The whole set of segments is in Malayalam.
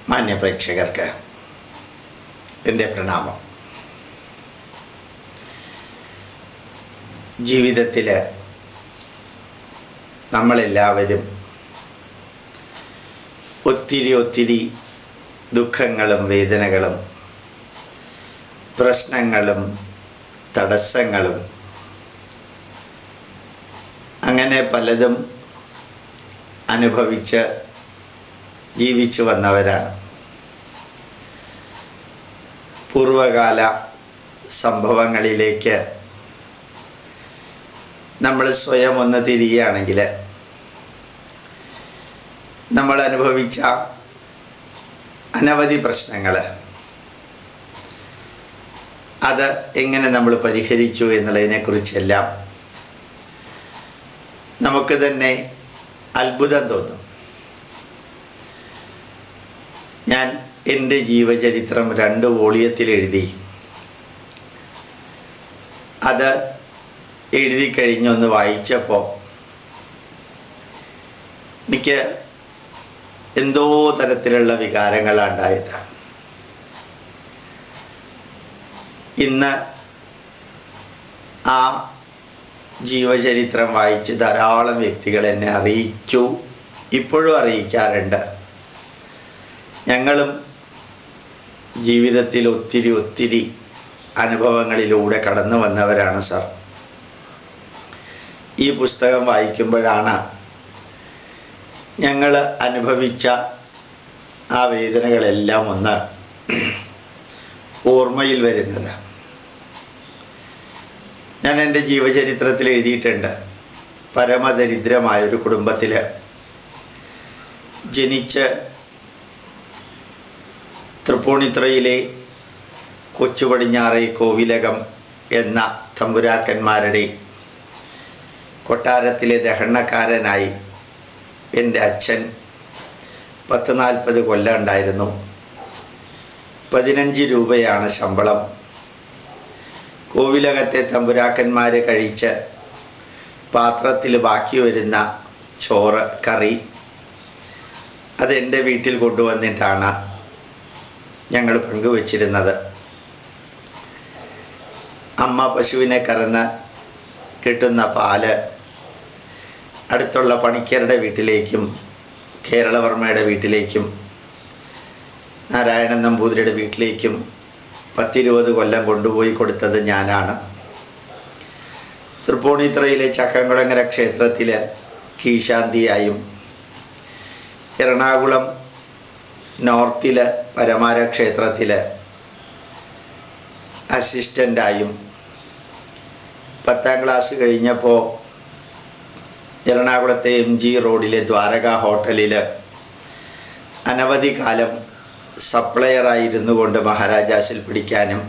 മാന്യപ്രേക്ഷകർക്ക് എൻ്റെ പ്രണാമം. ജീവിതത്തിൽ നമ്മളെല്ലാവരും ഒത്തിരി ദുഃഖങ്ങളും വേദനകളും പ്രശ്നങ്ങളും തടസ്സങ്ങളും അങ്ങനെ പലതും അനുഭവിച്ച് ജീവിച്ചു വന്നവരാണ്. പൂർവകാല സംഭവങ്ങളിലേക്ക് നമ്മൾ സ്വയം ഒന്ന് തിരിയുകയാണെങ്കിൽ നമ്മൾ അനുഭവിച്ച അനവധി പ്രശ്നങ്ങൾ അത് എങ്ങനെ നമ്മൾ പരിഹരിച്ചു എന്നുള്ളതിനെക്കുറിച്ചെല്ലാം നമുക്ക് തന്നെ അത്ഭുതം തോന്നും. ഞാൻ എൻ്റെ ജീവചരിത്രം 2 വോളിയത്തിൽ എഴുതി. അത് എഴുതി കഴിഞ്ഞൊന്ന് വായിച്ചപ്പോൾ എനിക്ക് എന്തോ തരത്തിലുള്ള വികാരങ്ങളാണ് ഉണ്ടായത്. ഇന്ന് ആ ജീവചരിത്രം വായിച്ച് ധാരാളം വ്യക്തികൾ എന്നെ അറിയിച്ചു, ഇപ്പോഴും അറിയിക്കാറുണ്ട്. ഞങ്ങളും ജീവിതത്തിൽ ഒത്തിരി അനുഭവങ്ങളിലൂടെ കടന്നു വന്നവരാണ് സർ. ഈ പുസ്തകം വായിക്കുമ്പോഴാണ് ഞങ്ങൾ അനുഭവിച്ച ആ വേദനകളെല്ലാം ഒന്ന് ഓർമ്മയിൽ വരുന്നത്. ഞാൻ എൻ്റെ ജീവചരിത്രത്തിൽ എഴുതിയിട്ടുണ്ട്, പരമദരിദ്രമായൊരു കുടുംബത്തിൽ ജനിച്ച് തൃപ്പൂണിത്തുറയിലെ കൊച്ചുപടിഞ്ഞാറെ കോവിലകം എന്ന തമ്പുരാക്കന്മാരുടെ കൊട്ടാരത്തിലെ ദഹരണക്കാരനായി എൻ്റെ അച്ഛൻ 10-40 കൊല്ലം ഉണ്ടായിരുന്നു. 15 രൂപയാണ് ശമ്പളം. കോവിലകത്തെ തമ്പുരാക്കന്മാർ കഴിച്ച് പാത്രത്തിൽ ബാക്കി വരുന്ന ചോറ്, കറി അതെൻ്റെ വീട്ടിൽ കൊണ്ടുവന്നിട്ടാണ് ഞങ്ങൾ പങ്കുവച്ചിരുന്നത്. അമ്മ പശുവിനെ കറന്ന് കിട്ടുന്ന പാല് അടുത്തുള്ള പണിക്കരുടെ വീട്ടിലേക്കും കേരളവർമ്മയുടെ വീട്ടിലേക്കും നാരായണൻ നമ്പൂതിരിയുടെ വീട്ടിലേക്കും 10-20 കൊല്ലം കൊണ്ടുപോയി കൊടുത്തത് ഞാനാണ്. തൃപ്പൂണിത്തുറയിലെ ചക്കംകുളങ്ങര ക്ഷേത്രത്തിൽ കീശാന്തിയായും, എറണാകുളം നോർത്തിൽ പരമാര ക്ഷേത്രത്തിൽ അസിസ്റ്റൻ്റായും, 10ാം ക്ലാസ് കഴിഞ്ഞപ്പോൾ എറണാകുളത്തെ MG റോഡിലെ ദ്വാരക ഹോട്ടലിൽ അനവധി കാലം സപ്ലയറായിരുന്നു കൊണ്ട് മഹാരാജാസിൽ പിടിക്കാനും,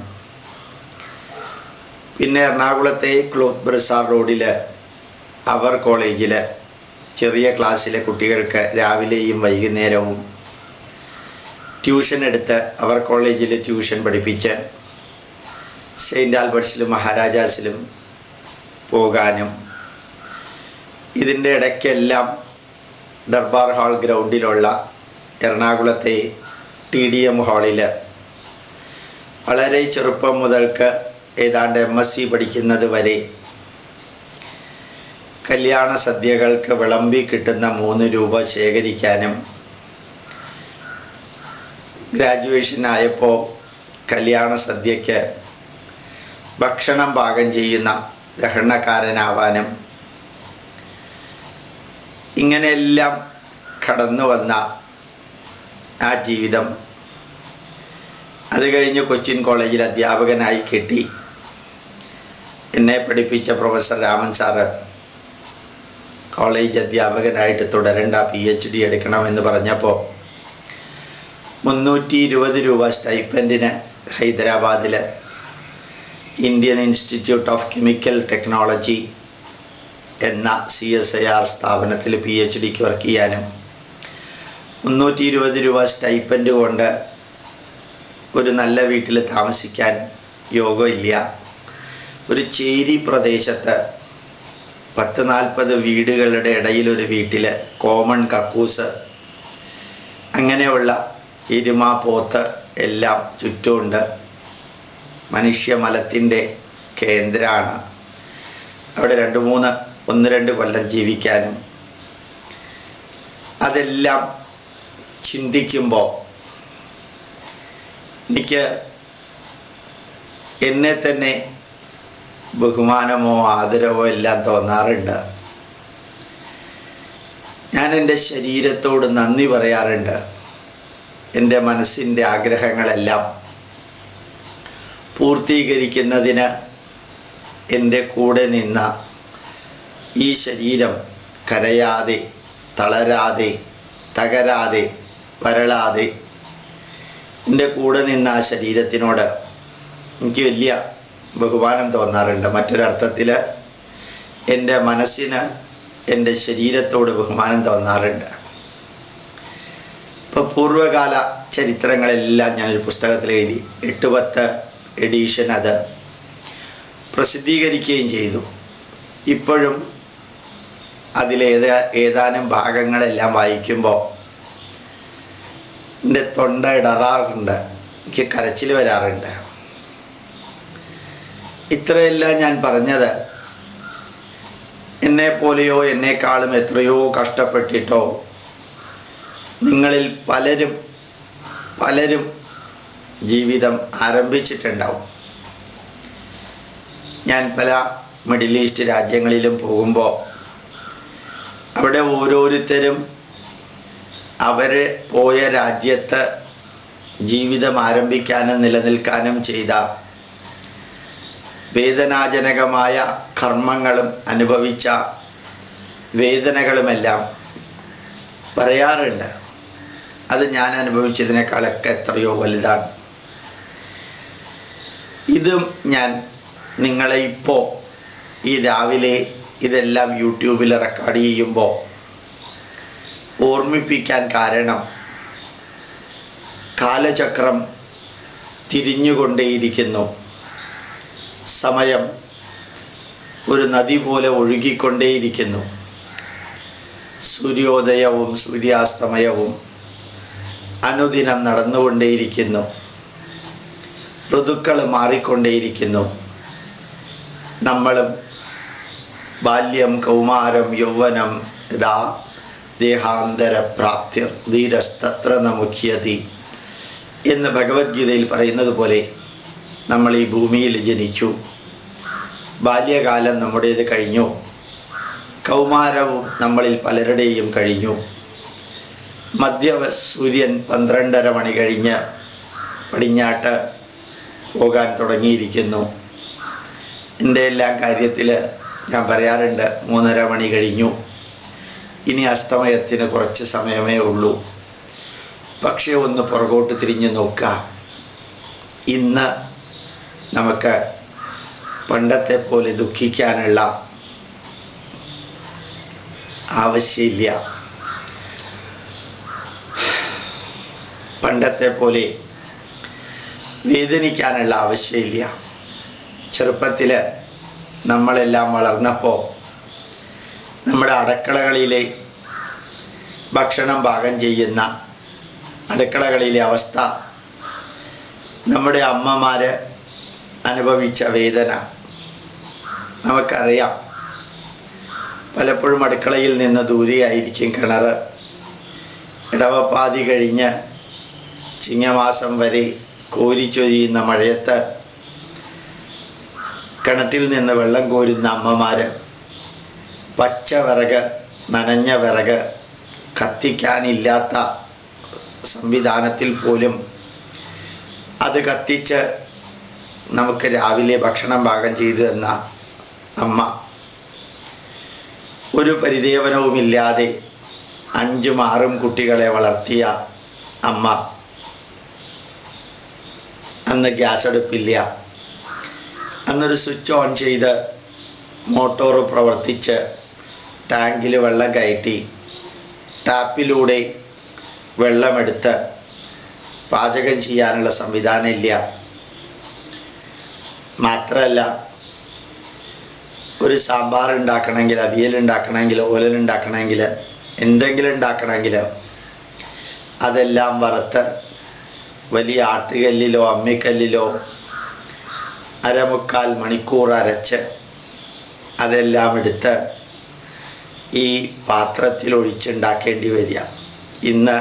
പിന്നെ എറണാകുളത്തെ ക്ലോത്ത് ബ്രസാർ റോഡിൽ അവർ കോളേജിൽ ചെറിയ ക്ലാസ്സിലെ കുട്ടികൾക്ക് രാവിലെയും വൈകുന്നേരവും ട്യൂഷൻ എടുത്ത് അവർ കോളേജിൽ ട്യൂഷൻ പഠിപ്പിച്ച് സെയിൻറ്റ് ആൽബർട്ട്സിലും മഹാരാജാസിലും പോകാനും, ഇതിൻ്റെ ഇടയ്ക്കെല്ലാം ദർബാർ ഹാൾ ഗ്രൗണ്ടിലുള്ള എറണാകുളത്തെ TDM ഹാളിൽ വളരെ ചെറുപ്പം മുതൽക്ക് ഏതാണ്ട് MSc പഠിക്കുന്നത് വരെ കല്യാണ സദ്യകൾക്ക് വിളമ്പി കിട്ടുന്ന 3 രൂപ ശേഖരിക്കാനും, ഗ്രാജുവേഷൻ ആയപ്പോൾ കല്യാണ സദ്യയ്ക്ക് ഭക്ഷണം പാകം ചെയ്യുന്ന ദഹരണക്കാരനാവാനും, ഇങ്ങനെയെല്ലാം കടന്നു വന്ന ആ ജീവിതം അത് കഴിഞ്ഞ് കൊച്ചിൻ കോളേജിൽ അധ്യാപകനായി കിട്ടി. എന്നെ പഠിപ്പിച്ച പ്രൊഫസർ രാമൻ സാറ് കോളേജ് അധ്യാപകനായിട്ട് തുടരേണ്ട, PhD എടുക്കണമെന്ന് പറഞ്ഞപ്പോൾ 320 രൂപ സ്റ്റൈപ്പൻഡിന് ഹൈദരാബാദിൽ Indian institute of chemical technology എന്ന CSIR സ്ഥാപനത്തിൽ PhDക്ക് വർക്ക് ചെയ്യാനും, 320 രൂപ സ്റ്റൈപ്പൻഡ് കൊണ്ട് ഒരു നല്ല വീട്ടിൽ താമസിക്കാൻ യോഗമില്ല. ഒരു ചേരി പ്രദേശത്ത് 10-40 വീടുകളുടെ ഇടയിൽ ഒരു വീട്ടിൽ കോമൺ കക്കൂസ്, അങ്ങനെയുള്ള ഇരുമ, പോത്ത് എല്ലാം ചുറ്റുമുണ്ട്. മനുഷ്യമലത്തിൻ്റെ കേന്ദ്രമാണ്. അവിടെ 1-2 കൊല്ലം ജീവിക്കാനും അതെല്ലാം ചിന്തിക്കുമ്പോൾ എനിക്ക് എന്നെ തന്നെ ബഹുമാനമോ ആദരവോ എല്ലാം തോന്നാറുണ്ട്. ഞാൻ എൻ്റെ ശരീരത്തോട് നന്ദി പറയാറുണ്ട്. എൻ്റെ മനസ്സിൻ്റെ ആഗ്രഹങ്ങളെല്ലാം പൂർത്തീകരിക്കുന്നതിന് എൻ്റെ കൂടെ നിന്ന ഈ ശരീരം കരയാതെ, തളരാതെ, തകരാതെ, വരളാതെ എൻ്റെ കൂടെ നിന്ന ആ ശരീരത്തിനോട് എനിക്ക് വലിയ ബഹുമാനം തോന്നാറുണ്ട്. മറ്റൊരർത്ഥത്തിൽ എൻ്റെ മനസ്സിന് എൻ്റെ ശരീരത്തോട് ബഹുമാനം തോന്നാറുണ്ട്. ഇപ്പോൾ പൂർവ്വകാല ചരിത്രങ്ങളെല്ലാം ഞാനൊരു പുസ്തകത്തിൽ എഴുതി. 8-10 എഡീഷൻ അത് പ്രസിദ്ധീകരിക്കുകയും ചെയ്തു. ഇപ്പോഴും ഏതാനും ഭാഗങ്ങളെല്ലാം വായിക്കുമ്പോൾ എൻ്റെ തൊണ്ട ഇടറാറുണ്ട്, എനിക്ക് കരച്ചിൽ വരാറുണ്ട്. ഇത്രയെല്ലാം ഞാൻ പറഞ്ഞത് എന്നെപ്പോലെയോ എന്നെക്കാളും എത്രയോ കഷ്ടപ്പെട്ടിട്ടോ നിങ്ങളിൽ പലരും ജീവിതം ആരംഭിച്ചിട്ടുണ്ടാവും. ഞാൻ പല മിഡിൽ ഈസ്റ്റ് രാജ്യങ്ങളിലും പോകുമ്പോൾ അവിടെ ഓരോരുത്തരും അവരെ പോയ രാജ്യത്ത് ജീവിതം ആരംഭിക്കാനും നിലനിൽക്കാനും ചെയ്ത വേദനാജനകമായ കർമ്മങ്ങളും അനുഭവിച്ച വേദനകളുമെല്ലാം പറയാറുണ്ട്. അത് ഞാൻ അനുഭവിച്ചതിനേക്കാളൊക്കെ എത്രയോ വലുതാണ്. ഇതും ഞാൻ നിങ്ങളെ ഇപ്പോൾ ഈ രാവിലെ ഇതെല്ലാം യൂട്യൂബിൽ റെക്കോർഡ് ചെയ്യുമ്പോൾ ഓർമ്മിപ്പിക്കാൻ കാരണം കാലചക്രം തിരിഞ്ഞുകൊണ്ടേയിരിക്കുന്നു. സമയം ഒരു നദി പോലെ ഒഴുകിക്കൊണ്ടേയിരിക്കുന്നു. സൂര്യോദയവും സൂര്യാസ്തമയവും അനുദിനം നടന്നുകൊണ്ടേയിരിക്കുന്നു. ഋതുക്കൾ മാറിക്കൊണ്ടേയിരിക്കുന്നു. നമ്മളും ബാല്യം, കൗമാരം, യൗവനം, യഥാ ദേഹാന്തര പ്രാപ്തിർ ധീരസ്തത്ര ന മുഖ്യതി എന്ന് ഭഗവത്ഗീതയിൽ പറയുന്നത് പോലെ നമ്മൾ ഈ ഭൂമിയിൽ ജനിച്ചു. ബാല്യകാലം നമ്മുടേത് കഴിഞ്ഞു. കൗമാരവും നമ്മളിൽ പലരുടെയും കഴിഞ്ഞു. സൂര്യൻ 12:30 മണി കഴിഞ്ഞ് പടിഞ്ഞാട്ട് പോകാൻ തുടങ്ങിയിരിക്കുന്നു. എൻ്റെ എല്ലാം കാര്യത്തിൽ ഞാൻ പറയാറുണ്ട് 3:30 മണി കഴിഞ്ഞു, ഇനി അസ്തമയത്തിന് കുറച്ച് സമയമേ ഉള്ളൂ. പക്ഷേ ഒന്ന് പുറകോട്ട് തിരിഞ്ഞു നോക്കുക. ഇന്ന് നമുക്ക് പണ്ടത്തെ പോലെ ദുഃഖിക്കാനുള്ള ആവശ്യമില്ല. പണ്ടത്തെ പോലെ വേദനിക്കാനുള്ള ആവശ്യമില്ല. ചെറുപ്പത്തിൽ നമ്മളെല്ലാം വളർന്നപ്പോൾ നമ്മുടെ അടുക്കളകളിലെ ഭക്ഷണം പാകം ചെയ്യുന്ന അടുക്കളകളിലെ അവസ്ഥ, നമ്മുടെ അമ്മമാർ അനുഭവിച്ച വേദന നമുക്കറിയാം. പലപ്പോഴും അടുക്കളയിൽ നിന്ന് ദൂരെയായിരിക്കും കിണർ. ഇടവപ്പാതി കഴിഞ്ഞ് ചിങ്ങമാസം വരെ കോരിച്ചൊരിയുന്ന മഴയത്ത് കിണറ്റിൽ നിന്ന് വെള്ളം കോരുന്ന അമ്മമാർ പച്ച വിറക്, നനഞ്ഞ വിറക് കത്തിക്കാനില്ലാത്ത സംവിധാനത്തിൽ പോലും അത് കത്തിച്ച് നമുക്ക് രാവിലെ ഭക്ഷണം പാകം ചെയ്തു തന്ന അമ്മ, ഒരു പരിദേവനവുമില്ലാതെ 5-6 കുട്ടികളെ വളർത്തിയ അമ്മ. അന്ന് ഗ്യാസ് അടുപ്പില്ല. അന്നൊരു സ്വിച്ച് ഓൺ ചെയ്ത് മോട്ടോർ പ്രവർത്തിച്ച് ടാങ്കിൽ വെള്ളം കയറ്റി ടാപ്പിലൂടെ വെള്ളമെടുത്ത് പാചകം ചെയ്യാനുള്ള സംവിധാനം ഇല്ല. മാത്രമല്ല, ഒരു സാമ്പാർ ഉണ്ടാക്കണമെങ്കിൽ, അവിയൽ ഉണ്ടാക്കണമെങ്കിൽ, ഓലൻ ഉണ്ടാക്കണമെങ്കിൽ, എന്തെങ്കിലും ഉണ്ടാക്കണമെങ്കിൽ അതെല്ലാം വറുത്ത് വലിയ ആട്ടുകല്ലിലോ അമ്മിക്കല്ലിലോ അരമുക്കാൽ മണിക്കൂർ അരച്ച് അതെല്ലാം എടുത്ത് ഈ പാത്രത്തിൽ ഒഴിച്ചുണ്ടാക്കേണ്ടി വരിക. ഇന്ന്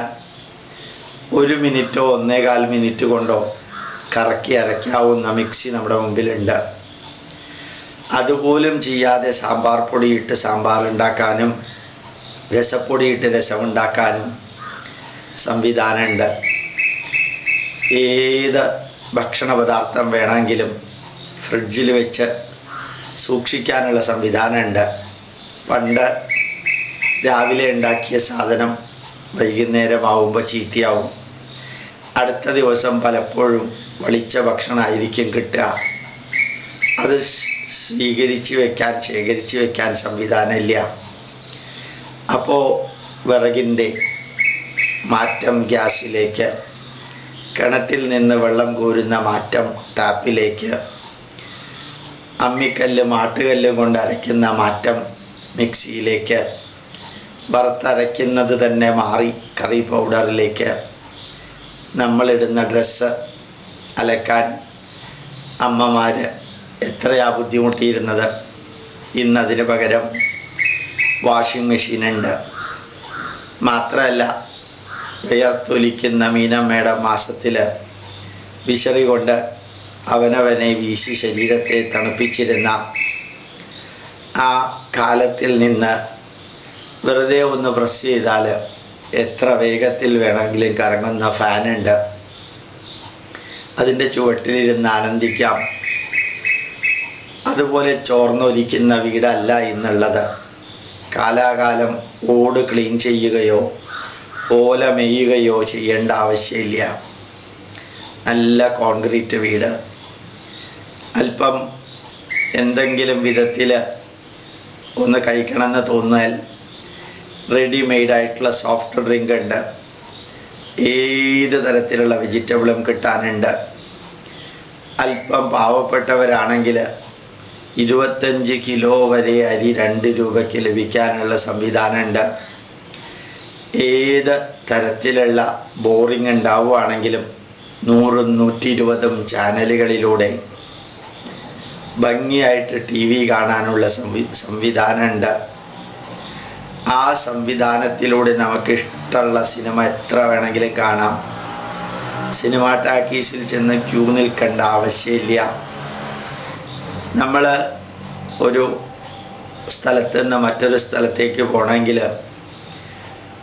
1 മിനിറ്റോ 1.25 മിനിറ്റ് കൊണ്ടോ കറക്കി അരയ്ക്കാവുന്ന മിക്സി നമ്മുടെ മുമ്പിലുണ്ട്. അതുപോലും ചെയ്യാതെ സാമ്പാർ പൊടിയിട്ട് സാമ്പാർ ഉണ്ടാക്കാനും രസപ്പൊടിയിട്ട് രസമുണ്ടാക്കാനും സംവിധാനമുണ്ട്. ഏത് ഭക്ഷണ പദാർത്ഥം വേണമെങ്കിലും ഫ്രിഡ്ജിൽ വെച്ച് സൂക്ഷിക്കാനുള്ള സംവിധാനമുണ്ട്. പണ്ട് രാവിലെ ഉണ്ടാക്കിയ സാധനം വൈകുന്നേരമാവുമ്പോൾ ചീത്തയാവും. അടുത്ത ദിവസം പലപ്പോഴും വളിച്ച ഭക്ഷണമായിരിക്കും കിട്ടുക. അത് ശേഖരിച്ച് വെക്കാൻ സംവിധാനമില്ല. അപ്പോൾ വിറകിൻ്റെ മാറ്റം ഗ്യാസിലേക്ക്, കിണറ്റിൽ നിന്ന് വെള്ളം കോരുന്ന മാറ്റം ടാപ്പിലേക്ക്, അമ്മിക്കല്ലും ആട്ടുകല്ലും കൊണ്ട് അരയ്ക്കുന്ന മാറ്റം മിക്സിയിലേക്ക്, വറുത്തരയ്ക്കുന്നത് തന്നെ മാറി കറി പൗഡറിലേക്ക്, നമ്മളിടുന്ന ഡ്രസ്സ് അലക്കാൻ അമ്മമാർ എത്രയാ ബുദ്ധിമുട്ടിയിരുന്നത്. ഇന്നതിന് പകരം വാഷിംഗ് മെഷീനുണ്ട്. മാത്രമല്ല, വിയർത്തൊലിക്കുന്ന മീനമ്മയുടെ മാസത്തിൽ വിശറി കൊണ്ട് അവനവനെ വീശി ശരീരത്തെ തണുപ്പിച്ചിരുന്ന ആ കാലത്തിൽ നിന്ന് വെറുതെ ഒന്ന് പ്രസ് ചെയ്താൽ എത്ര വേഗത്തിൽ വേണമെങ്കിലും കറങ്ങുന്ന ഫാനുണ്ട്. അതിൻ്റെ ചുവട്ടിലിരുന്ന് ആനന്ദിക്കാം. അതുപോലെ ചോർന്നൊലിക്കുന്ന വീടല്ല ഇന്നുള്ളത്. കാലാകാലം ഓട് ക്ലീൻ ചെയ്യുകയോ ഓല മെയ്യുകയോ ചെയ്യേണ്ട ആവശ്യമില്ല. നല്ല കോൺക്രീറ്റ് വീട്. അല്പം എന്തെങ്കിലും വിധത്തിൽ ഒന്ന് കഴിക്കണമെന്ന് തോന്നിയാൽ റെഡിമെയ്ഡായിട്ടുള്ള സോഫ്റ്റ് ഡ്രിങ്ക് ഉണ്ട്. ഏത് തരത്തിലുള്ള വെജിറ്റബിളും കിട്ടാനുണ്ട്. അല്പം പാവപ്പെട്ടവരാണെങ്കിൽ 25 കിലോ വരെ അരി 2 രൂപയ്ക്ക് ലഭിക്കാനുള്ള സംവിധാനമുണ്ട്. ഏത് തരത്തിലുള്ള ബോറിംഗ് ഉണ്ടാവുകയാണെങ്കിലും 100ഉം 120ഉം ചാനലുകളിലൂടെ ഭംഗിയായിട്ട് TV കാണാനുള്ള സംവിധാനമുണ്ട്. ആ സംവിധാനത്തിലൂടെ നമുക്കിഷ്ടമുള്ള സിനിമ എത്ര വേണമെങ്കിലും കാണാം. സിനിമാ ടാക്കീസിൽ ചെന്ന് ക്യൂ നിൽക്കേണ്ട ആവശ്യമില്ല. നമ്മൾ ഒരു സ്ഥലത്ത് നിന്ന് മറ്റൊരു സ്ഥലത്തേക്ക് പോകണമെങ്കിൽ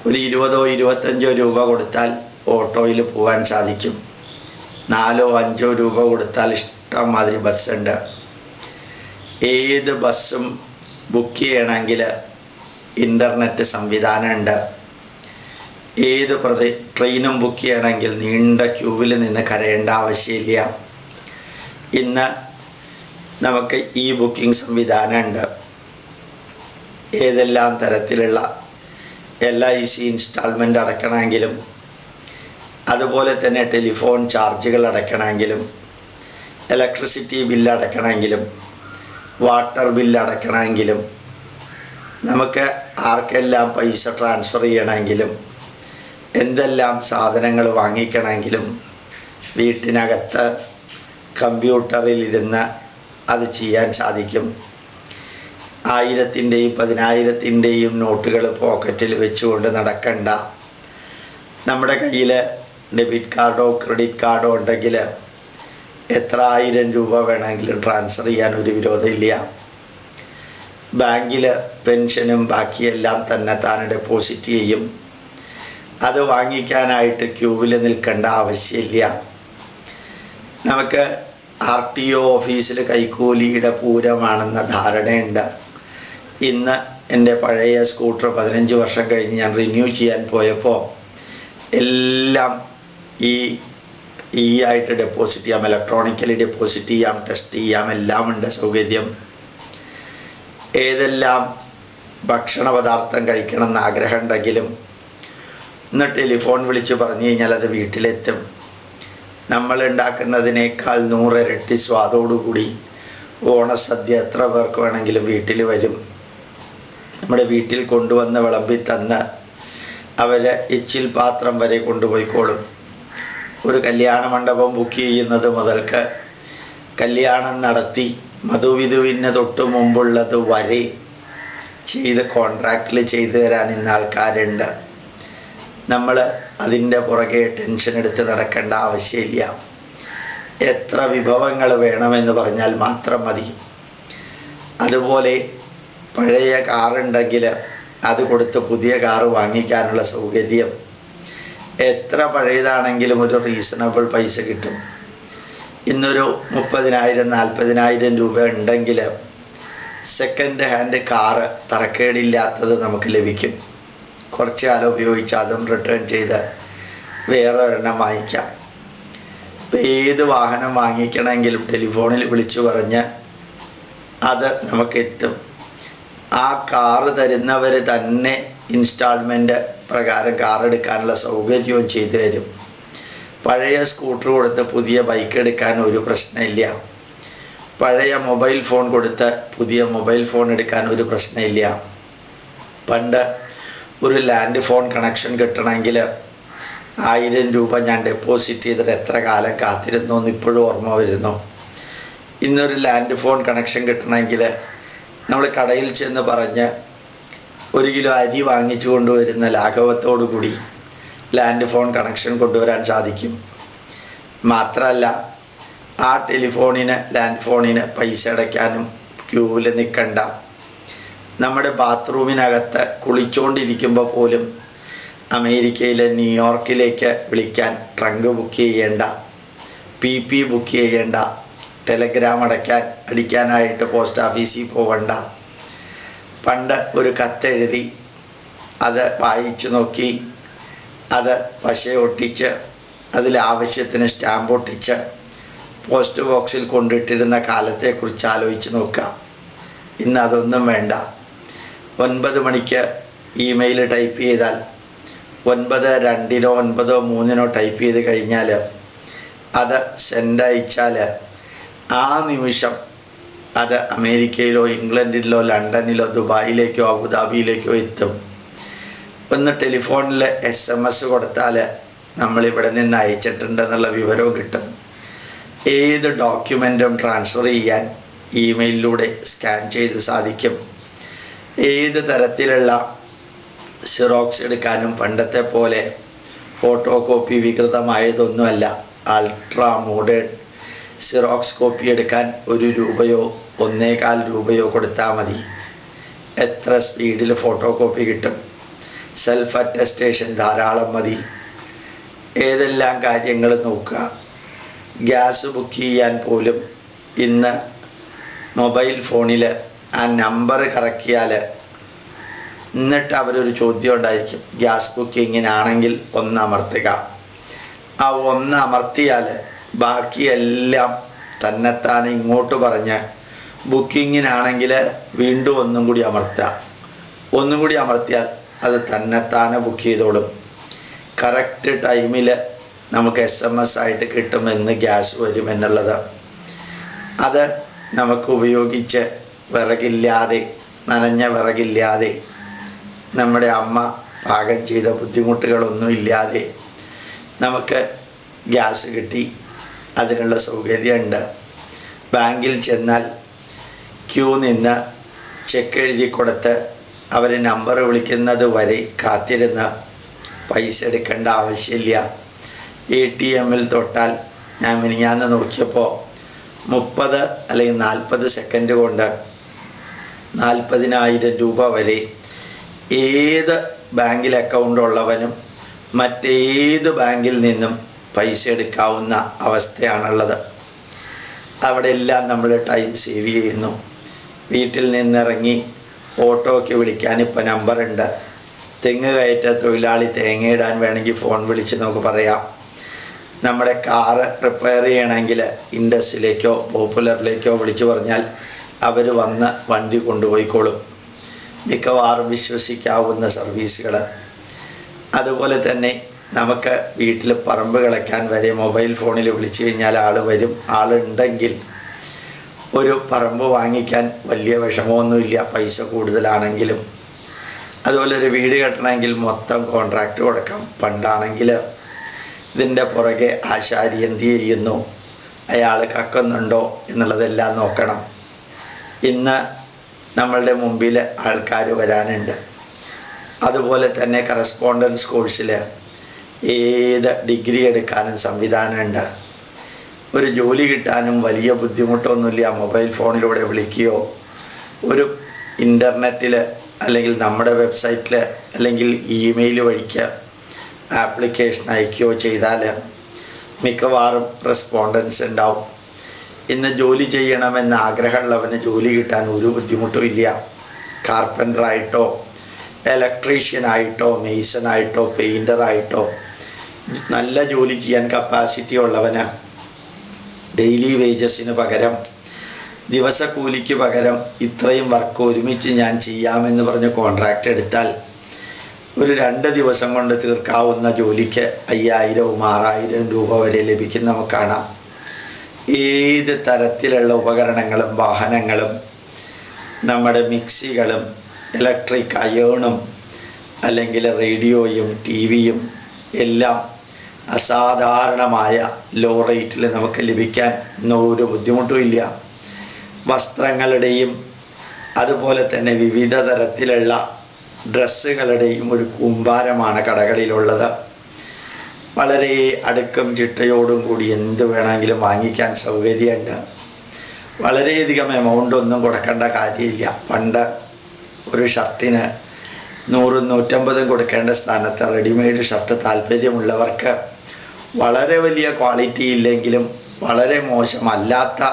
ഒരു 20ഓ 25ഓ രൂപ കൊടുത്താൽ ഓട്ടോയിൽ പോകാൻ സാധിക്കും. 4ഓ 5ഓ രൂപ കൊടുത്താൽ ഇഷ്ടം മാതിരി ബസ്സുണ്ട്. ഏത് ബസ്സും ബുക്ക് ചെയ്യണമെങ്കിൽ ഇൻ്റർനെറ്റ് സംവിധാനമുണ്ട്. ഏത് ട്രെയിനും ബുക്ക് ചെയ്യണമെങ്കിൽ നീണ്ട ക്യൂവിൽ നിന്ന് കരയേണ്ട ആവശ്യമില്ല. ഇന്ന് നമുക്ക് ഈ ബുക്കിംഗ് സംവിധാനമുണ്ട്. ഏതെല്ലാം തരത്തിലുള്ള LIC ഇൻസ്റ്റാൾമെൻ്റ് അടയ്ക്കണമെങ്കിലും, അതുപോലെ തന്നെ ടെലിഫോൺ ചാർജുകൾ അടയ്ക്കണമെങ്കിലും, ഇലക്ട്രിസിറ്റി ബില്ല് അടയ്ക്കണമെങ്കിലും, വാട്ടർ ബില്ല് അടയ്ക്കണമെങ്കിലും, നമുക്ക് ആർക്കെല്ലാം പൈസ ട്രാൻസ്ഫർ ചെയ്യണമെങ്കിലും, എന്തെല്ലാം സാധനങ്ങൾ വാങ്ങിക്കണമെങ്കിലും വീട്ടിനകത്ത് കമ്പ്യൂട്ടറിലിരുന്ന് അത് ചെയ്യാൻ സാധിക്കും. 1000ൻ്റെയും 10,000ൻ്റെയും നോട്ടുകൾ പോക്കറ്റിൽ വെച്ചുകൊണ്ട് നടക്കണ്ട. നമ്മുടെ കയ്യിൽ ഡെബിറ്റ് കാർഡോ ക്രെഡിറ്റ് കാർഡോ ഉണ്ടെങ്കിൽ എത്ര 1000 രൂപ വേണമെങ്കിലും ട്രാൻസ്ഫർ ചെയ്യാൻ ഒരു വിരോധമില്ല. ബാങ്കിൽ പെൻഷനും ബാക്കിയെല്ലാം തന്നെ താൻ ഡെപ്പോസിറ്റ് ചെയ്യും. അത് വാങ്ങിക്കാനായിട്ട് ക്യൂവിൽ നിൽക്കേണ്ട ആവശ്യമില്ല. നമുക്ക് RTO ഓഫീസിൽ കൈക്കൂലിയുടെ പൂരമാണെന്ന ധാരണയുണ്ട്. ഇന്ന് എൻ്റെ പഴയ സ്കൂട്ടർ 15 വർഷം കഴിഞ്ഞ് ഞാൻ റിന്യൂ ചെയ്യാൻ പോയപ്പോൾ എല്ലാം ഈ ആയിട്ട് ഡെപ്പോസിറ്റ് ചെയ്യാം, ഇലക്ട്രോണിക്കലി ഡെപ്പോസിറ്റ് ചെയ്യാം, ടെസ്റ്റ് ചെയ്യാം, എല്ലാം ഉണ്ട് സൗകര്യം. ഏതെല്ലാം ഭക്ഷണ പദാർത്ഥം കഴിക്കണം എന്ന് ആഗ്രഹം ഉണ്ടെങ്കിലും ഇന്ന് ടെലിഫോൺ വിളിച്ച് പറഞ്ഞു കഴിഞ്ഞാൽ അത് വീട്ടിലെത്തും. നമ്മൾ ഉണ്ടാക്കുന്നതിനേക്കാൾ 100 ഇരട്ടി സ്വാദോടുകൂടി ഓണസദ്യ എത്ര പേർക്ക് വേണമെങ്കിലും വീട്ടിൽ വരും. നമ്മുടെ വീട്ടിൽ കൊണ്ടുവന്ന് വിളമ്പി തന്ന് അവർ എച്ചിൽ പാത്രം വരെ കൊണ്ടുപോയിക്കോളും. ഒരു കല്യാണ മണ്ഡപം ബുക്ക് ചെയ്യുന്നത് മുതൽക്ക് കല്യാണം നടത്തി മധുവിധുവിന് തൊട്ട് മുമ്പുള്ളത് വരെ ചെയ്ത് കോൺട്രാക്റ്റിൽ ചെയ്തു തരാൻ ഇന്ന് ആൾക്കാരുണ്ട്. നമ്മൾ അതിൻ്റെ പുറകെ ടെൻഷൻ എടുത്ത് നടക്കേണ്ട ആവശ്യമില്ല. എത്ര വിഭവങ്ങൾ വേണമെന്ന് പറഞ്ഞാൽ മാത്രം മതി. അതുപോലെ പഴയ കാറുണ്ടെങ്കിൽ അത് കൊടുത്ത് പുതിയ കാറ് വാങ്ങിക്കാനുള്ള സൗകര്യം. എത്ര പഴയതാണെങ്കിലും ഒരു റീസണബിൾ പൈസ കിട്ടും. ഇന്നൊരു 30,000 40,000 രൂപ ഉണ്ടെങ്കിൽ സെക്കൻഡ് ഹാൻഡ് കാറ് തറക്കേടില്ലാത്തത് നമുക്ക് ലഭിക്കും. കുറച്ച് കാലം ഉപയോഗിച്ച് അതും റിട്ടേൺ ചെയ്ത് വേറെ ഒരെണ്ണം വാങ്ങിക്കാം. ഇപ്പം ഏത് വാഹനം വാങ്ങിക്കണമെങ്കിലും ടെലിഫോണിൽ വിളിച്ചു പറഞ്ഞ് അത് നമുക്ക് എത്തും. ആ കാറ് തരുന്നവർ തന്നെ ഇൻസ്റ്റാൾമെൻറ്റ് പ്രകാരം കാർ എടുക്കാനുള്ള സൗകര്യവും ചെയ്തു തരും. പഴയ സ്കൂട്ടർ കൊടുത്ത് പുതിയ ബൈക്ക് എടുക്കാൻ ഒരു പ്രശ്നമില്ല. പഴയ മൊബൈൽ ഫോൺ കൊടുത്ത് പുതിയ മൊബൈൽ ഫോൺ എടുക്കാൻ ഒരു പ്രശ്നമില്ല. പണ്ട് ഒരു ലാൻഡ് ഫോൺ കണക്ഷൻ കിട്ടണമെങ്കിൽ 1000 രൂപ ഞാൻ ഡെപ്പോസിറ്റ് ചെയ്തിട്ട് എത്ര കാലം കാത്തിരുന്നു എന്ന് ഇപ്പോഴും ഓർമ്മ വരുന്നു. ഇന്നൊരു ലാൻഡ് ഫോൺ കണക്ഷൻ കിട്ടണമെങ്കിൽ നമ്മൾ കടയിൽ ചെന്ന് പറഞ്ഞ് 1 കിലോ അരി വാങ്ങിച്ചു കൊണ്ടുവരുന്ന ലാഘവത്തോടു കൂടി ലാൻഡ് ഫോൺ കണക്ഷൻ കൊണ്ടുവരാൻ സാധിക്കും. മാത്രമല്ല ആ ടെലിഫോണിന് ലാൻഡ് ഫോണിന് പൈസ അടയ്ക്കാനും ക്യൂവിൽ നിൽക്കണ്ട. നമ്മുടെ ബാത്റൂമിനകത്ത് കുളിച്ചുകൊണ്ടിരിക്കുമ്പോൾ പോലും അമേരിക്കയിലെ ന്യൂയോർക്കിലേക്ക് വിളിക്കാൻ ട്രങ്ക് ബുക്ക് ചെയ്യേണ്ട, PP ബുക്ക് ചെയ്യേണ്ട, ടെലഗ്രാം അടിക്കാനായിട്ട് പോസ്റ്റ് ഓഫീസിൽ പോകണ്ട. പണ്ട് ഒരു കത്തെഴുതി അത് വായിച്ചു നോക്കി അത് പശ ഒട്ടിച്ച് അതിൽ ആവശ്യത്തിന് സ്റ്റാമ്പ് ഒട്ടിച്ച് പോസ്റ്റ് ബോക്സിൽ കൊണ്ടിട്ടിരുന്ന കാലത്തെക്കുറിച്ച് ആലോചിച്ച് നോക്കുക. ഇന്ന് അതൊന്നും വേണ്ട. 9 മണിക്ക് ഇമെയിൽ ടൈപ്പ് ചെയ്താൽ 9:02 9:03 ടൈപ്പ് ചെയ്ത് കഴിഞ്ഞാൽ അത് സെൻഡ് അയച്ചാൽ ആ നിമിഷം അത് അമേരിക്കയിലോ ഇംഗ്ലണ്ടിലോ ലണ്ടനിലോ ദുബായിലേക്കോ അബുദാബിയിലേക്കോ എത്തും. ഒന്ന് ടെലിഫോണിൽ SMS കൊടുത്താൽ നമ്മളിവിടെ നിന്ന് അയച്ചിട്ടുണ്ടെന്നുള്ള വിവരവും കിട്ടും. ഏത് ഡോക്യുമെൻറ്റും ട്രാൻസ്ഫർ ചെയ്യാൻ ഇമെയിലിലൂടെ സ്കാൻ ചെയ്ത് സാധിക്കും. ഏത് തരത്തിലുള്ള സിറോക്സ് എടുക്കാനും പണ്ടത്തെ പോലെ ഫോട്ടോ കോപ്പി വികൃതമായതൊന്നുമല്ല. അൾട്രാ മോഡേൺ സിറോക്സ് കോപ്പി എടുക്കാൻ 1 രൂപയോ 1.25 രൂപയോ കൊടുത്താൽ മതി. എത്ര സ്പീഡിൽ ഫോട്ടോ കോപ്പി കിട്ടും. സെൽഫ് അറ്റസ്റ്റേഷൻ ധാരാളം മതി. ഏതെല്ലാം കാര്യങ്ങൾ നോക്കുക. ഗ്യാസ് ബുക്ക് ചെയ്യാൻ പോലും ഇന്ന് മൊബൈൽ ഫോണിൽ ആ നമ്പർ കറക്കിയാൽ എന്നിട്ട് അവരൊരു ചോദ്യം ഉണ്ടായിരിക്കും. ഗ്യാസ് ബുക്കിങ്ങിനാണെങ്കിൽ 1 അമർത്തുക. ആ 1 അമർത്തിയാൽ ബാക്കിയെല്ലാം തന്നെത്താനെ ഇങ്ങോട്ട് പറഞ്ഞ് ബുക്കിങ്ങിനാണെങ്കിൽ വീണ്ടും ഒന്നും കൂടി അമർത്തുക. ഒന്നും കൂടി അമർത്തിയാൽ അത് തന്നെത്താനെ ബുക്ക് ചെയ്തോളും. കറക്റ്റ് ടൈമിൽ നമുക്ക് SMS ആയിട്ട് കിട്ടുമെന്ന് ഗ്യാസ് വരുമെന്നുള്ളത്. അത് നമുക്ക് ഉപയോഗിച്ച് വിറകില്ലാതെ, നനഞ്ഞ വിറകില്ലാതെ, നമ്മുടെ അമ്മ പാകം ചെയ്ത ബുദ്ധിമുട്ടുകളൊന്നും ഇല്ലാതെ നമുക്ക് ഗ്യാസ് കിട്ടി. അതിനുള്ള സൗകര്യമുണ്ട്. ബാങ്കിൽ ചെന്നാൽ ക്യൂ നിന്ന് ചെക്ക് എഴുതി കൊടുത്ത് അവർ നമ്പർ വിളിക്കുന്നത് വരെ കാത്തിരുന്ന് പൈസ എടുക്കേണ്ട ആവശ്യമില്ല. ATMൽ തൊട്ടാൽ ഞാൻ മിനിഞ്ഞാന്ന് നോക്കിയപ്പോൾ 30 അല്ലെങ്കിൽ 40 സെക്കൻഡ് കൊണ്ട് 40,000 രൂപ വരെ ഏത് ബാങ്കിൽ അക്കൗണ്ട് ഉള്ളവനും മറ്റേത് ബാങ്കിൽ നിന്നും പൈസ എടുക്കാവുന്ന അവസ്ഥയാണുള്ളത്. അവിടെ എല്ലാം നമ്മൾ ടൈം സേവ് ചെയ്യുന്നു. വീട്ടിൽ നിന്നിറങ്ങി ഓട്ടോയ്ക്ക് വിളിക്കാൻ ഇപ്പോൾ നമ്പറുണ്ട്. തെങ്ങ് കയറ്റ തൊഴിലാളി തേങ്ങയിടാൻ വേണമെങ്കിൽ ഫോൺ വിളിച്ച് നമുക്ക് പറയാം. നമ്മുടെ കാറ് റിപ്പയർ ചെയ്യണമെങ്കിൽ ഇൻഡസിലേക്കോ പോപ്പുലറിലേക്കോ വിളിച്ചു പറഞ്ഞാൽ അവർ വന്ന് വണ്ടി കൊണ്ടുപോയിക്കോളും. മിക്കവാറും വിശ്വസിക്കാവുന്ന സർവീസുകൾ. അതുപോലെ തന്നെ നമുക്ക് വീട്ടിൽ പറമ്പ് കിളയ്ക്കാൻ വരെ മൊബൈൽ ഫോണിൽ വിളിച്ചു കഴിഞ്ഞാൽ ആൾ വരും. ആളുണ്ടെങ്കിൽ ഒരു പറമ്പ് വാങ്ങിക്കാൻ വലിയ വിഷമമൊന്നുമില്ല, പൈസ കൂടുതലാണെങ്കിലും. അതുപോലെ ഒരു വീട് കെട്ടണമെങ്കിൽ മൊത്തം കോൺട്രാക്റ്റ് കൊടുക്കാം. പണ്ടാണെങ്കിൽ ഇതിൻ്റെ പുറകെ ആശാരി എന്ത് ചെയ്യുന്നു, അയാൾ കക്കുന്നുണ്ടോ എന്നുള്ളതെല്ലാം നോക്കണം. ഇന്ന് നമ്മളുടെ മുമ്പിൽ ആൾക്കാർ വരാനുണ്ട്. അതുപോലെ തന്നെ കറസ്പോണ്ടൻസ് കോഴ്സിൽ ഏത് ഡിഗ്രി എടുക്കാനും സംവിധാനമുണ്ട്. ഒരു ജോലി കിട്ടാനും വലിയ ബുദ്ധിമുട്ടൊന്നുമില്ല. മൊബൈൽ ഫോണിലൂടെ വിളിക്കുകയോ ഒരു ഇൻ്റർനെറ്റിൽ അല്ലെങ്കിൽ നമ്മുടെ വെബ്സൈറ്റിൽ അല്ലെങ്കിൽ ഇമെയിൽ വഴിക്ക് ആപ്ലിക്കേഷൻ അയക്കുകയോ ചെയ്താൽ മിക്കവാറും റെസ്പോണ്ടൻസ് ഉണ്ടാവും. ഇന്ന് ജോലി ചെയ്യണമെന്ന് ആഗ്രഹമുള്ളവന് ജോലി കിട്ടാൻ ഒരു ബുദ്ധിമുട്ടും ഇല്ല. കാർപ്പൻ്ററായിട്ടോ ഇലക്ട്രീഷ്യനായിട്ടോ മെയ്സണായിട്ടോ പെയിൻ്ററായിട്ടോ നല്ല ജോലി ചെയ്യാൻ കപ്പാസിറ്റി ഉള്ളവന് ഡെയിലി വേജസിന് പകരം ദിവസക്കൂലിക്ക് പകരം ഇത്രയും വർക്ക് ഒരുമിച്ച് ഞാൻ ചെയ്യാമെന്ന് പറഞ്ഞ് കോൺട്രാക്റ്റ് എടുത്താൽ ഒരു 2 ദിവസം കൊണ്ട് തീർക്കാവുന്ന ജോലിക്ക് 5000 6000 രൂപ വരെ ലഭിക്കും. നമുക്ക് കാണാം. ഏത് തരത്തിലുള്ള ഉപകരണങ്ങളും വാഹനങ്ങളും നമ്മുടെ മിക്സികളും ഇലക്ട്രിക് അയേണും അല്ലെങ്കിൽ റേഡിയോയും TV-യും എല്ലാം അസാധാരണമായ ലോ റേറ്റിൽ നമുക്ക് ലഭിക്കാൻ ഒരു ബുദ്ധിമുട്ടും ഇല്ല. വസ്ത്രങ്ങളുടെയും അതുപോലെ തന്നെ വിവിധ തരത്തിലുള്ള ഡ്രസ്സുകളുടെയും ഒരു കൂമ്പാരമാണ് കടകളിലുള്ളത്. വളരെ അടുക്കും ചിട്ടയോടും കൂടി എന്ത് വേണമെങ്കിലും വാങ്ങിക്കാൻ സൗകര്യമുണ്ട്. വളരെയധികം എമൗണ്ട് ഒന്നും കൊടുക്കേണ്ട കാര്യമില്ല. പണ്ട് ഒരു ഷർട്ടിന് 100 150 കൊടുക്കേണ്ട സ്ഥാനത്ത് റെഡിമെയ്ഡ് ഷർട്ട് താല്പര്യമുള്ളവർക്ക് വളരെ വലിയ ക്വാളിറ്റി ഇല്ലെങ്കിലും വളരെ മോശമല്ലാത്ത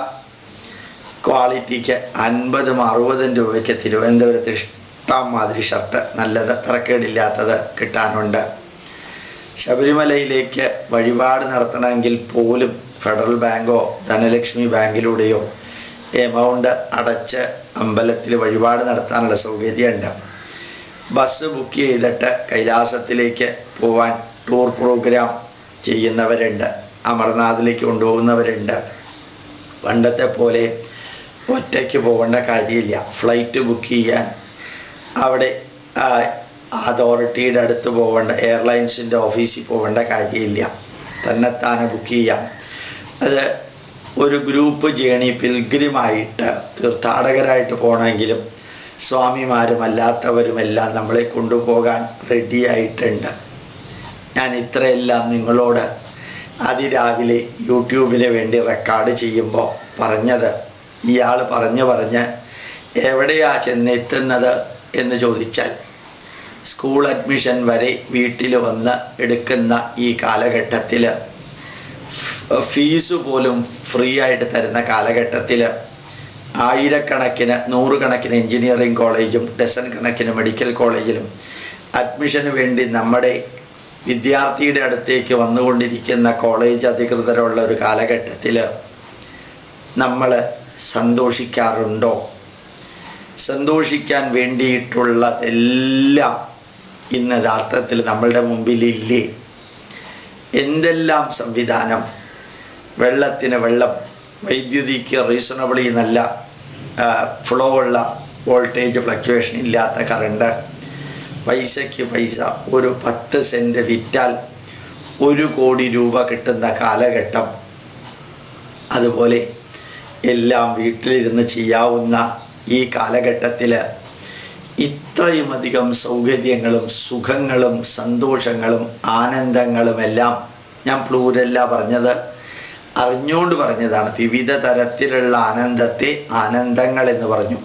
ക്വാളിറ്റിക്ക് 50 60 രൂപയ്ക്ക് തിരുവനന്തപുരത്ത് ഇഷ്ടംമാതിരി ഷർട്ട് നല്ലത് തരക്കേടില്ലാത്തത് കിട്ടാനുണ്ട്. ശബരിമലയിലേക്ക് വഴിപാട് നടത്തണമെങ്കിൽ പോലും ഫെഡറൽ ബാങ്കോ ധനലക്ഷ്മി ബാങ്കിലൂടെയോ എമൗണ്ട് അടച്ച് അമ്പലത്തിൽ വഴിപാട് നടത്താനുള്ള സൗകര്യമുണ്ട്. ബസ് ബുക്ക് ചെയ്തിട്ട് കൈലാസത്തിലേക്ക് പോവാൻ ടൂർ പ്രോഗ്രാം ചെയ്യുന്നവരുണ്ട്. അമർനാഥിലേക്ക് കൊണ്ടുപോകുന്നവരുണ്ട്. പണ്ടത്തെ പോലെ ഒറ്റയ്ക്ക് പോകേണ്ട കാര്യമില്ല. ഫ്ലൈറ്റ് ബുക്ക് ചെയ്യാൻ അവിടെ അതോറിറ്റിയുടെ അടുത്ത് പോകേണ്ട, എയർലൈൻസിൻ്റെ ഓഫീസിൽ പോകേണ്ട കാര്യമില്ല. തന്നെത്താനെ ബുക്ക് ചെയ്യാം. അത് ഒരു ഗ്രൂപ്പ് ജേണി പിൽഗ്രിമായിട്ട് തീർത്ഥാടകരായിട്ട് പോകണമെങ്കിലും സ്വാമിമാരും അല്ലാത്തവരുമെല്ലാം നമ്മളെ കൊണ്ടുപോകാൻ റെഡിയായിട്ടുണ്ട്. ഞാൻ ഇത്രയെല്ലാം നിങ്ങളോട് അതിരാവിലെ യൂട്യൂബിന് വേണ്ടി റെക്കോർഡ് ചെയ്യുമ്പോൾ പറഞ്ഞത്, ഇയാൾ പറഞ്ഞ് എവിടെയാ ചെന്നെത്തുന്നത് എന്ന് ചോദിച്ചാൽ സ്കൂൾ അഡ്മിഷൻ വരെ വീട്ടിൽ വന്ന് എടുക്കുന്ന ഈ കാലഘട്ടത്തിൽ, ഫീസ് പോലും ഫ്രീ ആയിട്ട് തരുന്ന കാലഘട്ടത്തിൽ, ആയിരക്കണക്കിന് 100 കണക്കിന് എഞ്ചിനീയറിംഗ് കോളേജും ഡസൻ കണക്കിന് മെഡിക്കൽ കോളേജിലും അഡ്മിഷന് വേണ്ടി നമ്മുടെ വിദ്യാർത്ഥിയുടെ അടുത്തേക്ക് വന്നുകൊണ്ടിരിക്കുന്ന കോളേജ് അധികൃതരുള്ള ഒരു കാലഘട്ടത്തിൽ നമ്മൾ സന്തോഷിക്കാറുണ്ടോ? സന്തോഷിക്കാൻ വേണ്ടിയിട്ടുള്ള എല്ലാം ഇന്ന് യഥാർത്ഥത്തിൽ നമ്മളുടെ മുമ്പിലില്ലേ? എന്തെല്ലാം സംവിധാനം! വെള്ളത്തിന് വെള്ളം, വൈദ്യുതിക്ക് റീസണബിളി നല്ല ഫ്ലോ ഉള്ള വോൾട്ടേജ് ഫ്ലക്ച്വേഷൻ ഇല്ലാത്ത കറണ്ട്, പൈസയ്ക്ക് പൈസ, ഒരു 10 സെൻറ്റ് വിറ്റാൽ 1 കോടി രൂപ കിട്ടുന്ന കാലഘട്ടം. അതുപോലെ എല്ലാം വീട്ടിലിരുന്ന് ചെയ്യാവുന്ന ഈ കാലഘട്ടത്തിൽ ഇത്രയും അധികം സൗകര്യങ്ങളും സുഖങ്ങളും സന്തോഷങ്ങളും ആനന്ദങ്ങളുമെല്ലാം, ഞാൻ പ്ലൂരല്ല പറഞ്ഞത്, അറിഞ്ഞുകൊണ്ട് പറഞ്ഞതാണ്. വിവിധ തരത്തിലുള്ള ആനന്ദത്തെ ആനന്ദങ്ങൾ എന്ന് പറഞ്ഞു,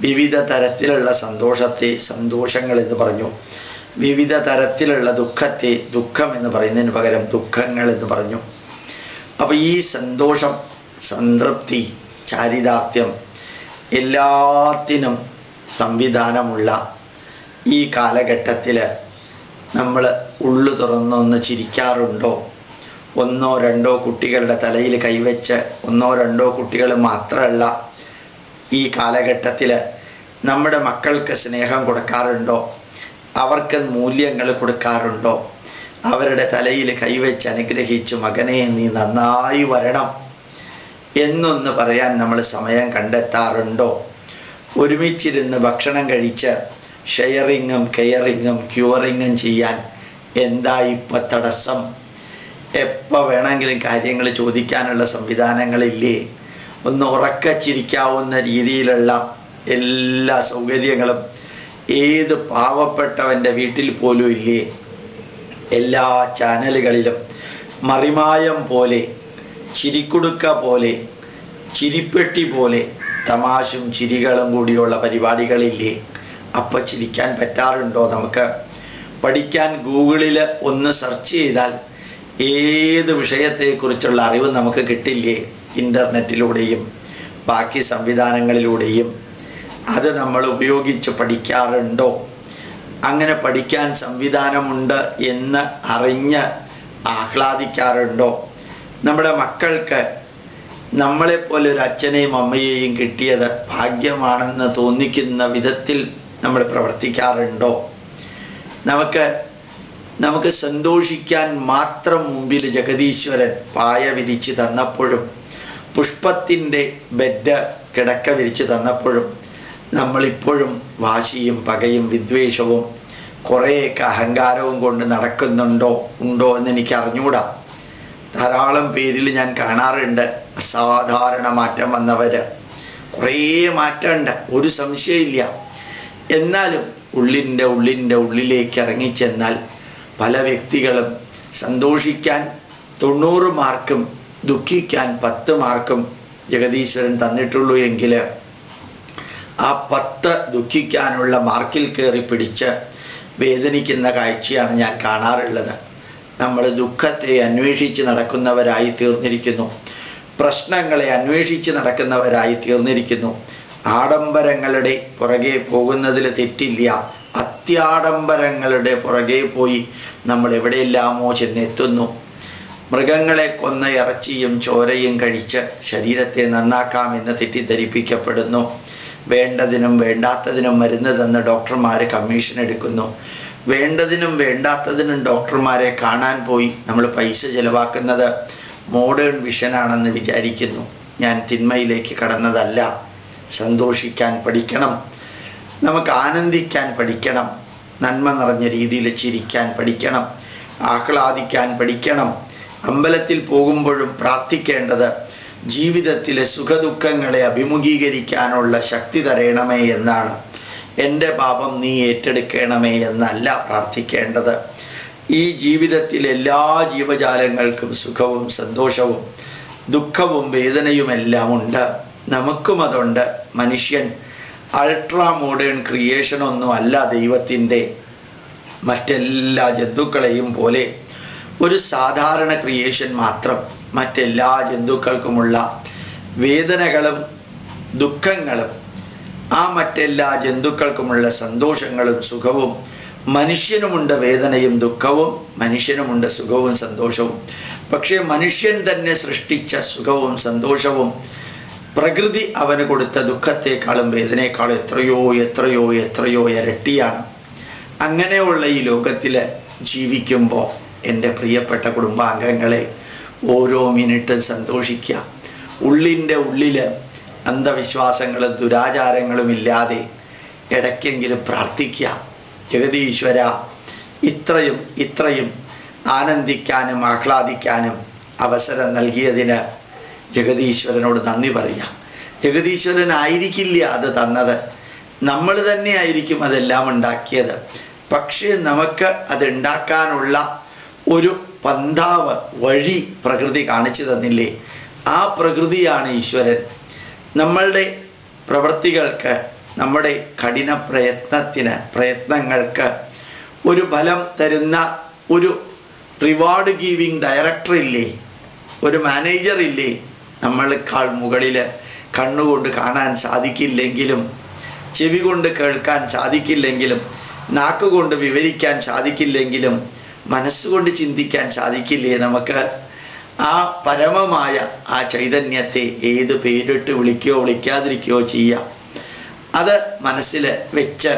വിവിധ തരത്തിലുള്ള സന്തോഷത്തെ സന്തോഷങ്ങൾ എന്ന് പറഞ്ഞു, വിവിധ തരത്തിലുള്ള ദുഃഖത്തെ ദുഃഖം എന്ന് പറയുന്നതിന് പകരം ദുഃഖങ്ങൾ എന്ന് പറഞ്ഞു. അപ്പോൾ ഈ സന്തോഷം, സംതൃപ്തി, ചാരിതാർത്ഥ്യം എല്ലാത്തിനും സംവിധാനമുള്ള ഈ കാലഘട്ടത്തിൽ നമ്മൾ ഉള്ളു തുറന്നൊന്ന് ചിരിക്കാറുണ്ടോ? 1 2 കുട്ടികളുടെ തലയിൽ കൈവച്ച് 1 2 കുട്ടികൾ മാത്രമല്ല, ഈ കാലഘട്ടത്തിൽ നമ്മുടെ മക്കൾക്ക് സ്നേഹം കൊടുക്കാറുണ്ടോ? അവർക്ക് മൂല്യങ്ങൾ കൊടുക്കാറുണ്ടോ? അവരുടെ തലയിൽ കൈവച്ച് അനുഗ്രഹിച്ചു, മകനെ നീ നന്നായി വരണം എന്നൊന്ന് പറയാൻ നമ്മൾ സമയം കണ്ടെത്താറുണ്ടോ? ഒരുമിച്ചിരുന്ന് ഭക്ഷണം കഴിച്ച് ഷെയറിങ്ങും കെയറിങ്ങും ക്യൂറിങ്ങും ചെയ്യാൻ എന്താ ഇപ്പം തടസ്സം? എപ്പോൾ വേണമെങ്കിലും കാര്യങ്ങൾ ചോദിക്കാനുള്ള സംവിധാനങ്ങളില്ലേ? ഒന്ന് ഉറക്കച്ചിരിക്കാവുന്ന രീതിയിലുള്ള എല്ലാ സൗകര്യങ്ങളും ഏത് പാവപ്പെട്ടവൻ്റെ വീട്ടിൽ പോലും ഇല്ലേ? എല്ലാ ചാനലുകളിലും മറിമായം പോലെ, ചിരിക്കുടുക്ക പോലെ, ചിരിപ്പെട്ടി പോലെ തമാശയും ചിരികളും കൂടിയുള്ള പരിപാടികളില്ലേ? അപ്പം ചിരിക്കാൻ പറ്റാറുണ്ടോ? നമുക്ക് പഠിക്കാൻ ഗൂഗിളിൽ ഒന്ന് സെർച്ച് ചെയ്താൽ ഏത് വിഷയത്തെക്കുറിച്ചുള്ള അറിവ് നമുക്ക് കിട്ടില്ലേ? ഇൻ്റർനെറ്റിലൂടെയും ബാക്കി സംവിധാനങ്ങളിലൂടെയും. അത് നമ്മൾ ഉപയോഗിച്ച് പഠിക്കാറുണ്ടോ? അങ്ങനെ പഠിക്കാൻ സംവിധാനമുണ്ട് എന്ന് അറിഞ്ഞ് ആഹ്ലാദിക്കാറുണ്ടോ? നമ്മുടെ മക്കൾക്ക് നമ്മളെപ്പോലെ ഒരു അച്ഛനെയും അമ്മയെയും കിട്ടിയത് ഭാഗ്യമാണെന്ന് തോന്നിക്കുന്ന വിധത്തിൽ നമ്മൾ പ്രവർത്തിക്കാറുണ്ടോ? നമുക്ക് സന്തോഷിക്കാൻ മാത്രം മുമ്പിൽ ജഗദീശ്വരൻ പായ വിരിച്ച് തന്നപ്പോഴും, പുഷ്പത്തിൻ്റെ ബെഡ് കിടക്ക വിരിച്ച് തന്നപ്പോഴും നമ്മളിപ്പോഴും വാശിയും പകയും വിദ്വേഷവും കുറേയൊക്കെ അഹങ്കാരവും കൊണ്ട് നടക്കുന്നുണ്ടോ എന്ന് എനിക്ക് അറിഞ്ഞുകൂടാ. ധാരാളം പേരിൽ ഞാൻ കാണാറുണ്ട് അസാധാരണ മാറ്റം വന്നവർ. കുറേ മാറ്റമുണ്ട്, ഒരു സംശയമില്ല. എന്നാലും ഉള്ളിൻ്റെ ഉള്ളിലേക്ക് ഇറങ്ങിച്ചെന്നാൽ പല വ്യക്തികളും സന്തോഷിക്കാൻ 90 മാർക്കും ദുഃഖിക്കാൻ 10 മാർക്കും ജഗദീശ്വരൻ തന്നിട്ടുള്ളൂ എങ്കിൽ ആ 10 ദുഃഖിക്കാനുള്ള മാർക്കിൽ കയറി പിടിച്ച് വേദനിക്കുന്ന കാഴ്ചയാണ് ഞാൻ കാണാറുള്ളത്. നമ്മൾ ദുഃഖത്തെ അന്വേഷിച്ച് നടക്കുന്നവരായി തീർന്നിരിക്കുന്നു, പ്രശ്നങ്ങളെ അന്വേഷിച്ച് നടക്കുന്നവരായി തീർന്നിരിക്കുന്നു. ആഡംബരങ്ങളുടെ പുറകെ പോകുന്നതിൽ തെറ്റില്ല. അത്യാഡംബരങ്ങളുടെ പുറകെ പോയി നമ്മൾ എവിടെയെല്ലാമോ ചെന്നെത്തുന്നു. മൃഗങ്ങളെ കൊന്ന ഇറച്ചിയും ചോരയും കഴിച്ച് ശരീരത്തെ നന്നാക്കാമെന്ന് തെറ്റിദ്ധരിപ്പിക്കപ്പെടുന്നു. വേണ്ടതിനും വേണ്ടാത്തതിനും മരുന്ന് തന്ന് ഡോക്ടർമാർ കമ്മീഷൻ എടുക്കുന്നു. വേണ്ടതിനും വേണ്ടാത്തതിനും ഡോക്ടർമാരെ കാണാൻ പോയി നമ്മൾ പൈസ ചെലവാക്കുന്നത് മോഡേൺ വിഷനാണെന്ന് വിചാരിക്കുന്നു. ഞാൻ തിന്മയിലേക്ക് കടന്നതല്ല. സന്തോഷിക്കാൻ പഠിക്കണം, നമുക്ക് ആനന്ദിക്കാൻ പഠിക്കണം, നന്മ നിറഞ്ഞ രീതിയിൽ ചിരിക്കാൻ പഠിക്കണം, ആഹ്ലാദിക്കാൻ പഠിക്കണം. അമ്പലത്തിൽ പോകുമ്പോഴും പ്രാർത്ഥിക്കേണ്ടത് ജീവിതത്തിലെ സുഖദുഃഖങ്ങളെ അഭിമുഖീകരിക്കാനുള്ള ശക്തി തരയണമേ എന്നാണ്. എൻ്റെ പാപം നീ ഏറ്റെടുക്കണമേ എന്നല്ല പ്രാർത്ഥിക്കേണ്ടത്. ഈ ജീവിതത്തിൽ എല്ലാ ജീവജാലങ്ങൾക്കും സുഖവും സന്തോഷവും ദുഃഖവും വേദനയുമെല്ലാം ഉണ്ട്, നമുക്കും അതുണ്ട്. മനുഷ്യൻ അൾട്രാ മോഡേൺ ക്രിയേഷനൊന്നും അല്ല ദൈവത്തിൻ്റെ. മറ്റെല്ലാ ജന്തുക്കളെയും പോലെ ഒരു സാധാരണ ക്രിയേഷൻ മാത്രം. മറ്റെല്ലാ ജന്തുക്കൾക്കുമുള്ള വേദനകളും ദുഃഖങ്ങളും ആ മറ്റെല്ലാ ജന്തുക്കൾക്കുമുള്ള സന്തോഷങ്ങളും സുഖവും മനുഷ്യനുമുണ്ട്. വേദനയും ദുഃഖവും മനുഷ്യനുമുണ്ട്, സുഖവും സന്തോഷവും. പക്ഷേ മനുഷ്യൻ തന്നെ സൃഷ്ടിച്ച സുഖവും സന്തോഷവും പ്രകൃതി അവന് കൊടുത്ത ദുഃഖത്തെക്കാളും വേദനയെക്കാളും എത്രയോ എത്രയോ എത്രയോ ഇരട്ടിയാണ്. അങ്ങനെയുള്ള ഈ ലോകത്തിൽ ജീവിക്കുമ്പോൾ എൻ്റെ പ്രിയപ്പെട്ട കുടുംബാംഗങ്ങളെ, ഓരോ മിനിറ്റും സന്തോഷിക്കുക. ഉള്ളിൻ്റെ ഉള്ളിൽ അന്ധവിശ്വാസങ്ങളും ദുരാചാരങ്ങളും ഇല്ലാതെ ഇടയ്ക്കെങ്കിലും പ്രാർത്ഥിക്കുക. ജഗദീശ്വര, ഇത്രയും ആനന്ദിക്കാനും ആഹ്ലാദിക്കാനും അവസരം നൽകിയതിന് ജഗദീശ്വരനോട് നന്ദി പറയാം. ജഗദീശ്വരനായിരിക്കില്ല അത് തന്നത്, നമ്മൾ തന്നെ ആയിരിക്കും അതെല്ലാം ഉണ്ടാക്കിയത്. പക്ഷേ നമുക്ക് അതുണ്ടാക്കാനുള്ള ഒരു പന്ഥാവ് വഴി പ്രകൃതി കാണിച്ചു തന്നില്ലേ? ആ പ്രകൃതിയാണ് ഈശ്വരൻ. നമ്മളുടെ പ്രവൃത്തികൾക്ക്, നമ്മുടെ കഠിന പ്രയത്നങ്ങൾക്ക് ഒരു ഫലം തരുന്ന ഒരു റിവാർഡ് ഗീവിങ് ഡയറക്ടർ ഇല്ലേ? ഒരു മാനേജർ ഇല്ലേ? നമ്മളെക്കാൾ മുകളിൽ കണ്ണുകൊണ്ട് കാണാൻ സാധിക്കില്ലെങ്കിലും, ചെവി കൊണ്ട് കേൾക്കാൻ സാധിക്കില്ലെങ്കിലും, നാക്കുകൊണ്ട് വിവരിക്കാൻ സാധിക്കില്ലെങ്കിലും, മനസ്സുകൊണ്ട് ചിന്തിക്കാൻ സാധിക്കില്ലേ നമുക്ക്? ആ പരമമായ ആ ചൈതന്യത്തെ ഏത് പേരിട്ട് വിളിക്കുകയോ വിളിക്കാതിരിക്കുകയോ ചെയ്യാം. അത് മനസ്സിൽ വെച്ച്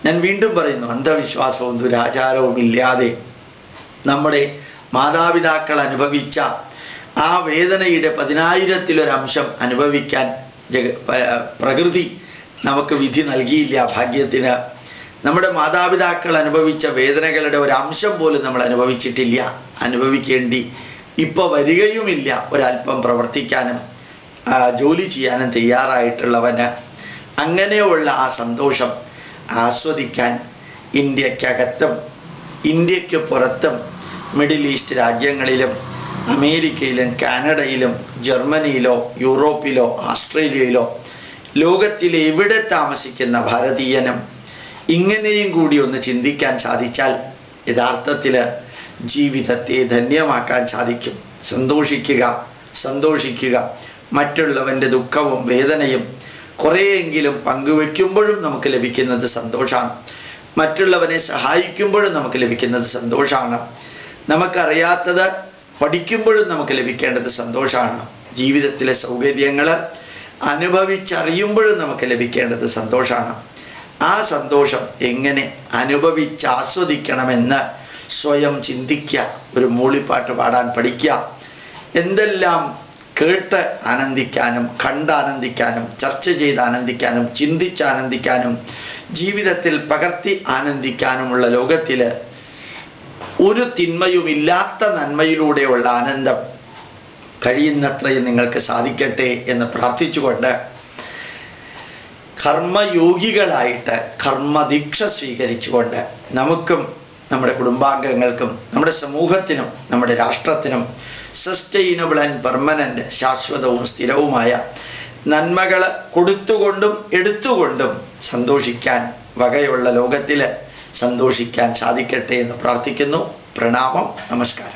ഞാൻ വീണ്ടും പറയുന്നു, അന്ധവിശ്വാസവും ദുരാചാരവും ഇല്ലാതെ നമ്മുടെ മാതാപിതാക്കൾ അനുഭവിച്ച ആ വേദനയുടെ 10,000-ലൊരംശം അനുഭവിക്കാൻ പ്രകൃതി നമുക്ക് വിധി നൽകിയില്ല. ഭാഗ്യത്തിന് നമ്മുടെ മാതാപിതാക്കൾ അനുഭവിച്ച വേദനകളുടെ ഒരു അംശം പോലും നമ്മൾ അനുഭവിച്ചിട്ടില്ല, അനുഭവിക്കേണ്ടി ഇപ്പോൾ വരികയുമില്ല. ഒരല്പം പ്രവർത്തിക്കാനും ജോലി ചെയ്യാനും തയ്യാറായിട്ടുള്ളവന് അങ്ങനെയുള്ള ആ സന്തോഷം ആസ്വദിക്കാൻ ഇന്ത്യക്കകത്തും ഇന്ത്യക്ക് പുറത്തും മിഡിൽ ഈസ്റ്റ് രാജ്യങ്ങളിലും അമേരിക്കയിലും കാനഡയിലും ജർമ്മനിയിലോ യൂറോപ്പിലോ ഓസ്ട്രേലിയയിലോ ലോകത്തിലെ എവിടെ താമസിക്കുന്ന ഭാരതീയനും ഇങ്ങനെയും കൂടി ഒന്ന് ചിന്തിക്കാൻ സാധിച്ചാൽ യഥാർത്ഥത്തിൽ ജീവിതത്തെ ധന്യമാക്കാൻ സാധിക്കും. സന്തോഷിക്കുക, സന്തോഷിക്കുക. മറ്റുള്ളവൻ്റെ ദുഃഖവും വേദനയും കുറേയെങ്കിലും പങ്കുവെക്കുമ്പോഴും നമുക്ക് ലഭിക്കുന്നത് സന്തോഷമാണ്. മറ്റുള്ളവനെ സഹായിക്കുമ്പോഴും നമുക്ക് ലഭിക്കുന്നത് സന്തോഷമാണ്. നമുക്കറിയാത്തത് പഠിക്കുമ്പോഴും നമുക്ക് ലഭിക്കേണ്ടത് സന്തോഷമാണ്. ജീവിതത്തിലെ സൗകര്യങ്ങൾ അനുഭവിച്ചറിയുമ്പോഴും നമുക്ക് ലഭിക്കേണ്ടത് സന്തോഷമാണ്. ആ സന്തോഷം എങ്ങനെ അനുഭവിച്ചാസ്വദിക്കണമെന്ന് സ്വയം ചിന്തിക്കുക. ഒരു മൂളിപ്പാട്ട് പാടാൻ പഠിക്കുക. എന്തെല്ലാം കേട്ട് ആനന്ദിക്കാനും കണ്ടാനന്ദിക്കാനും ചർച്ച ചെയ്ത് ആനന്ദിക്കാനും ചിന്തിച്ച് ആനന്ദിക്കാനും ജീവിതത്തിൽ പകർത്തി ആനന്ദിക്കാനുമുള്ള ലോകത്തിൽ ഒരു തിന്മയുമില്ലാത്ത നന്മയിലൂടെയുള്ള ആനന്ദം കഴിയുന്നത്രയും നിങ്ങൾക്ക് സാധിക്കട്ടെ എന്ന് പ്രാർത്ഥിച്ചുകൊണ്ട് കർമ്മയോഗികളായിട്ട് കർമ്മദീക്ഷ സ്വീകരിച്ചുകൊണ്ട് നമുക്കും നമ്മുടെ കുടുംബാംഗങ്ങൾക്കും നമ്മുടെ സമൂഹത്തിനും നമ്മുടെ രാഷ്ട്രത്തിനും സസ്റ്റൈനബിൾ ആൻഡ് പെർമനൻ്റ് ശാശ്വതവും സ്ഥിരവുമായ നന്മകൾ കൊടുത്തുകൊണ്ടും എടുത്തുകൊണ്ടും സന്തോഷിക്കാൻ വകയുള്ള ലോകത്തിൽ സന്തോഷിക്കാൻ സാധിക്കട്ടെ എന്ന് പ്രാർത്ഥിക്കുന്നു. പ്രണാമം. നമസ്കാരം.